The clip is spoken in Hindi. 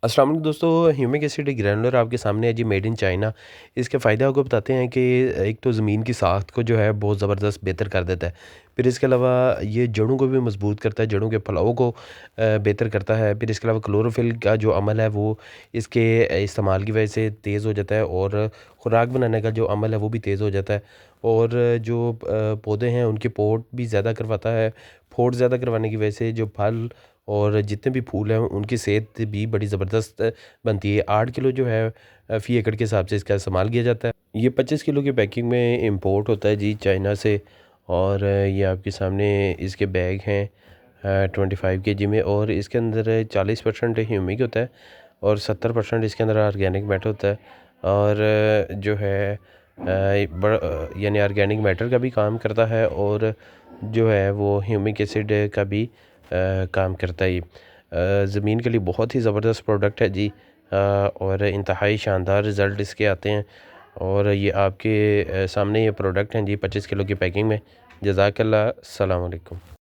अस्सलाम वालेकुम दोस्तों, ह्यूमिक एसिड ग्रैनुलर आपके सामने है जी, मेड इन चाइना। इसके फ़ायदे आपको बताते हैं कि एक तो ज़मीन की साख्त को जो है बहुत ज़बरदस्त बेहतर कर देता है। फिर इसके अलावा ये जड़ों को भी मज़बूत करता है, जड़ों के फलाव को बेहतर करता है। फिर इसके अलावा क्लोरोफिल का जो अमल है वो इसके इस्तेमाल की वजह से तेज़ हो जाता है और ख़ुराक बनाने का जो अमल है वो भी तेज़ हो जाता है। और जो पौधे हैं उनके पोट भी ज़्यादा करवाता है। पोट ज़्यादा करवाने की वजह से जो फल और जितने भी फूल हैं उनकी सेहत भी बड़ी ज़बरदस्त बनती है। 8 किलो जो है फ़ी एकड़ के हिसाब से इसका इस्तेमाल किया जाता है। ये 25 किलो की पैकिंग में इम्पोर्ट होता है जी चाइना से। और ये आपके सामने इसके बैग हैं 25 केजी में, और इसके अंदर 40% ह्यूमिक होता है और 70% इसके अंदर ऑर्गेनिक मैटर होता है। और जो है यानी ऑर्गेनिक मैटर का भी काम करता है, और जो है वो ह्यूमिक एसिड का भी काम करता है। ये ज़मीन के लिए बहुत ही ज़बरदस्त प्रोडक्ट है जी। और इंतहाई शानदार रिज़ल्ट इसके आते हैं। और ये आपके सामने ये प्रोडक्ट हैं जी 25 किलो की पैकिंग में। जज़ाकल्लाह, अस्सलाम वालेकुम।